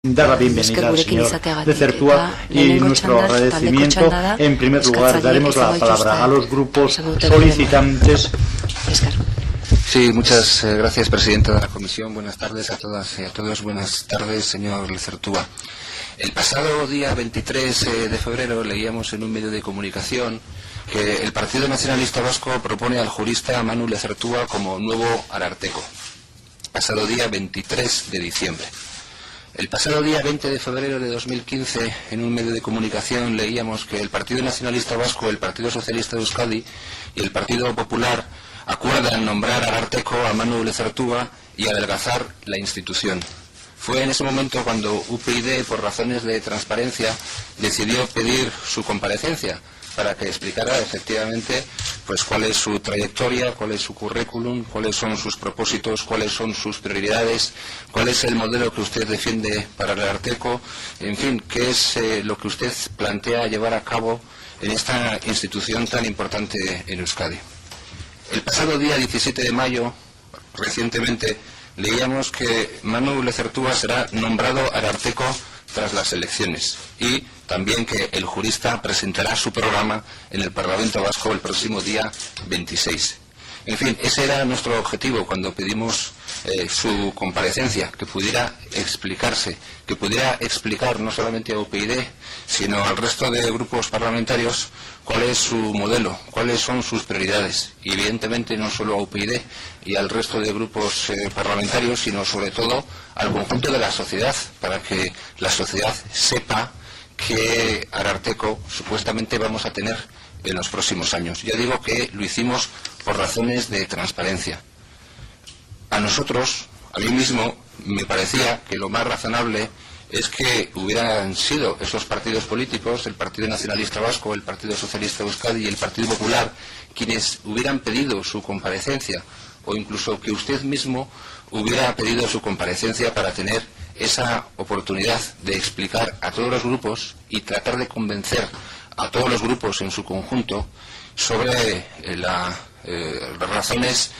dar la bienvenida al señor Lezertua y nuestro agradecimiento. En primer lugar, daremos la palabra a los grupos solicitantes. Sí, muchas gracias, presidenta de la Comisión. Buenas tardes a todas y a todos. Buenas tardes, señor Lezertua. El pasado día 23 de febrero leíamos en un medio de comunicación que el Partido Nacionalista Vasco propone al jurista Manu Lezertua como nuevo ararteko. Pasado día 23 de diciembre. El pasado día 20 de febrero de 2015, en un medio de comunicación, leíamos que el Partido Nacionalista Vasco, el Partido Socialista de Euskadi y el Partido Popular acuerdan nombrar ararteko a Manu Lezertua y adelgazar la institución. Fue en ese momento cuando UPyD, por razones de transparencia, decidió pedir su comparecencia para que explicara efectivamente pues cuál es su trayectoria, cuál es su currículum, cuáles son sus propósitos, cuáles son sus prioridades, cuál es el modelo que usted defiende para el ararteko, en fin, qué es lo que usted plantea llevar a cabo en esta institución tan importante en Euskadi. El pasado día 17 de mayo, recientemente, leíamos que Manu Lezertua será nombrado ararteko tras las elecciones y también que el jurista presentará su programa en el Parlamento Vasco el próximo día 26. En fin, ese era nuestro objetivo cuando pedimos su comparecencia, que pudiera explicarse, que pudiera explicar no solamente a UPyD, sino al resto de grupos parlamentarios cuál es su modelo, cuáles son sus prioridades. Y evidentemente no solo a UPyD y al resto de grupos parlamentarios, sino sobre todo al conjunto de la sociedad, para que la sociedad sepa qué ararteko supuestamente vamos a tener en los próximos años. Ya digo que lo hicimos por razones de transparencia. A nosotros, a mí mismo, me parecía que lo más razonable es que hubieran sido esos partidos políticos, el Partido Nacionalista Vasco, el Partido Socialista de Euskadi y el Partido Popular, quienes hubieran pedido su comparecencia, o incluso que usted mismo hubiera pedido su comparecencia para tener esa oportunidad de explicar a todos los grupos y tratar de convencer a todos los grupos en su conjunto sobre las razones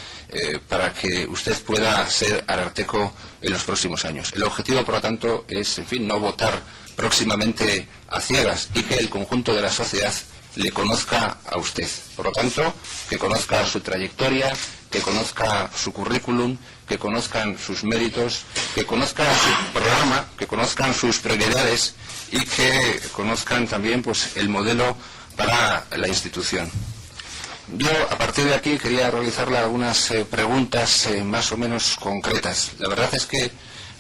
para que usted pueda ser ararteko en los próximos años. El objetivo, por lo tanto, es, en fin, no votar próximamente a ciegas y que el conjunto de la sociedad le conozca a usted. Por lo tanto, que conozca su trayectoria, que conozca su currículum, que conozcan sus méritos, que conozcan su programa, que conozcan sus prioridades y que conozcan también pues el modelo para la institución. Yo, a partir de aquí, quería realizarle algunas preguntas más o menos concretas. La verdad es que,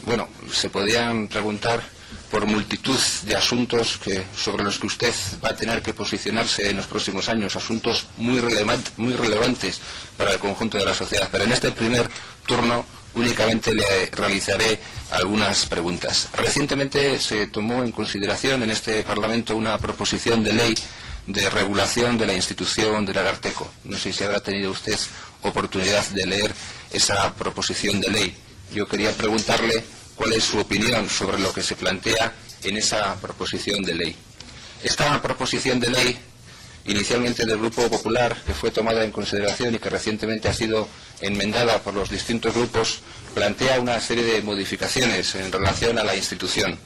bueno, se podían preguntar por multitud de asuntos sobre los que usted va a tener que posicionarse en los próximos años, asuntos muy relevantes para el conjunto de la sociedad. Pero en este primer turno únicamente le realizaré algunas preguntas. Recientemente se tomó en consideración en este Parlamento una proposición de ley de regulación de la institución del ararteko. No sé si habrá tenido usted oportunidad de leer esa proposición de ley. Yo quería preguntarle cuál es su opinión sobre lo que se plantea en esa proposición de ley. Esta proposición de ley, inicialmente del Grupo Popular, que fue tomada en consideración y que recientemente ha sido enmendada por los distintos grupos, plantea una serie de modificaciones en relación a la institución.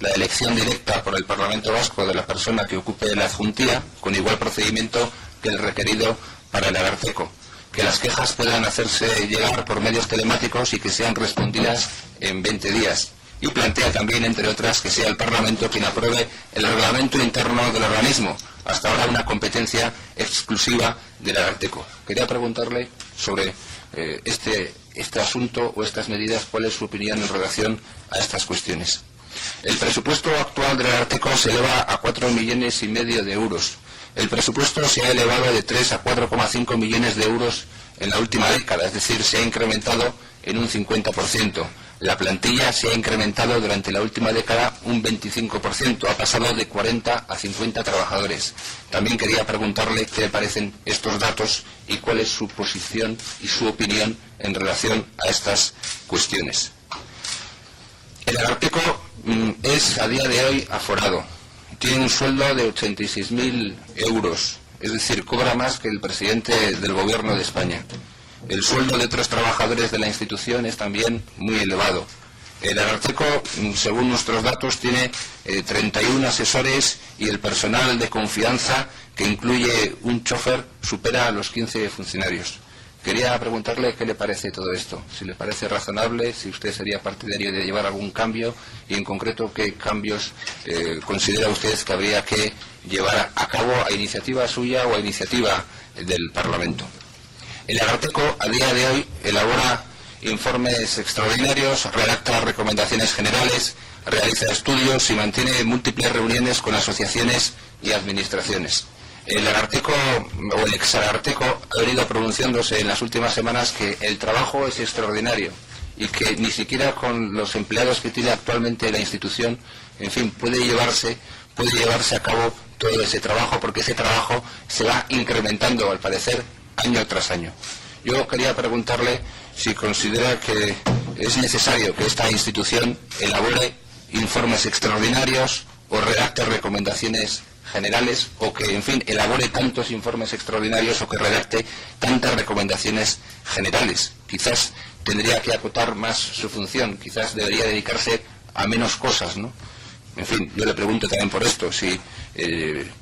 La elección directa por el Parlamento Vasco de la persona que ocupe la adjuntía, con igual procedimiento que el requerido para el ararteko. Que las quejas puedan hacerse llegar por medios telemáticos y que sean respondidas en 20 días. Y plantea también, entre otras, que sea el Parlamento quien apruebe el reglamento interno del organismo, hasta ahora una competencia exclusiva del ararteko. Quería preguntarle sobre este asunto o estas medidas, cuál es su opinión en relación a estas cuestiones. El presupuesto actual del ararteko se eleva a 4,5 millones de euros. El presupuesto se ha elevado de 3 a 4,5 millones de euros en la última década, es decir, se ha incrementado en un 50%. La plantilla se ha incrementado durante la última década un 25%, ha pasado de 40 a 50 trabajadores. También quería preguntarle qué le parecen estos datos y cuál es su posición y su opinión en relación a estas cuestiones. El ararteko es a día de hoy aforado. Tiene un sueldo de 86.000 euros, es decir, cobra más que el presidente del Gobierno de España. El sueldo de otros trabajadores de la institución es también muy elevado. El Ararteko, según nuestros datos, tiene 31 asesores y el personal de confianza, que incluye un chofer, supera a los 15 funcionarios. Quería preguntarle qué le parece todo esto, si le parece razonable, si usted sería partidario de llevar algún cambio y, en concreto, qué cambios considera usted que habría que llevar a cabo a iniciativa suya o a iniciativa del Parlamento. El Ararteko, a día de hoy, elabora informes extraordinarios, redacta recomendaciones generales, realiza estudios y mantiene múltiples reuniones con asociaciones y administraciones. El Ararteko, o el ex-Ararteko, ha venido pronunciándose en las últimas semanas que el trabajo es extraordinario y que ni siquiera con los empleados que tiene actualmente la institución, en fin, puede llevarse a cabo todo ese trabajo, porque ese trabajo se va incrementando, al parecer, año tras año. Yo quería preguntarle si considera que es necesario que esta institución elabore informes extraordinarios o redacte recomendaciones generales, o que, en fin, elabore tantos informes extraordinarios o que redacte tantas recomendaciones generales. Quizás tendría que acotar más su función, quizás debería dedicarse a menos cosas, ¿no? En fin, yo le pregunto también por esto, si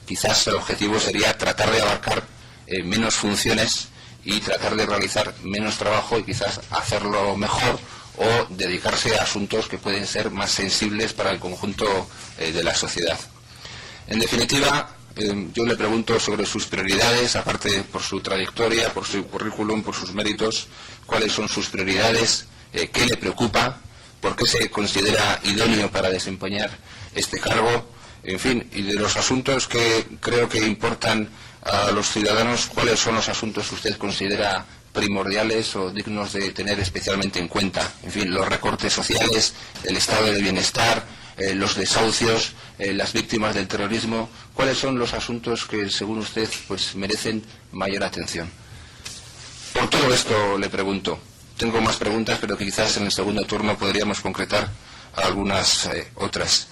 quizás el objetivo sería tratar de abarcar menos funciones y tratar de realizar menos trabajo y quizás hacerlo mejor, o dedicarse a asuntos que pueden ser más sensibles para el conjunto de la sociedad. En definitiva, yo le pregunto sobre sus prioridades, aparte por su trayectoria, por su currículum, por sus méritos, cuáles son sus prioridades, qué le preocupa, por qué se considera idóneo para desempeñar este cargo, en fin, y de los asuntos que creo que importan a los ciudadanos, cuáles son los asuntos que usted considera primordiales o dignos de tener especialmente en cuenta. En fin, los recortes sociales, el estado del bienestar, los desahucios, las víctimas del terrorismo. ¿Cuáles son los asuntos que, según usted, pues merecen mayor atención? Por todo esto le pregunto. Tengo más preguntas, pero quizás en el segundo turno podríamos concretar algunas otras.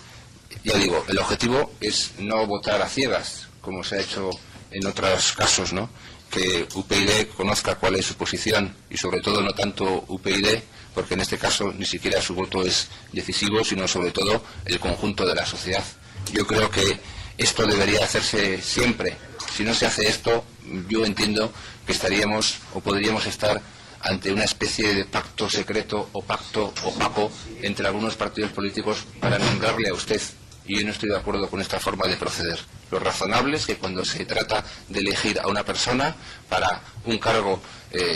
Ya digo, el objetivo es no votar a ciegas, como se ha hecho en otros casos, ¿no? Que UPyD conozca cuál es su posición, y sobre todo no tanto UPyD, porque en este caso ni siquiera su voto es decisivo, sino sobre todo el conjunto de la sociedad. Yo creo que esto debería hacerse siempre. Si no se hace esto, yo entiendo que estaríamos o podríamos estar ante una especie de pacto secreto o pacto opaco entre algunos partidos políticos para nombrarle a usted. Y yo no estoy de acuerdo con esta forma de proceder. Lo razonable es que cuando se trata de elegir a una persona para un cargo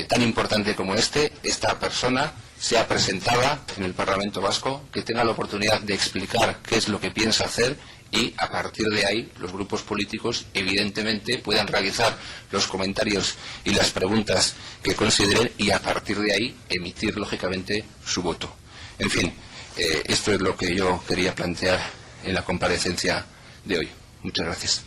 tan importante como esta persona sea presentada en el Parlamento Vasco, que tenga la oportunidad de explicar qué es lo que piensa hacer, y a partir de ahí los grupos políticos evidentemente puedan realizar los comentarios y las preguntas que consideren, y a partir de ahí emitir lógicamente su voto. En fin, esto es lo que yo quería plantear en la comparecencia de hoy. Muchas gracias.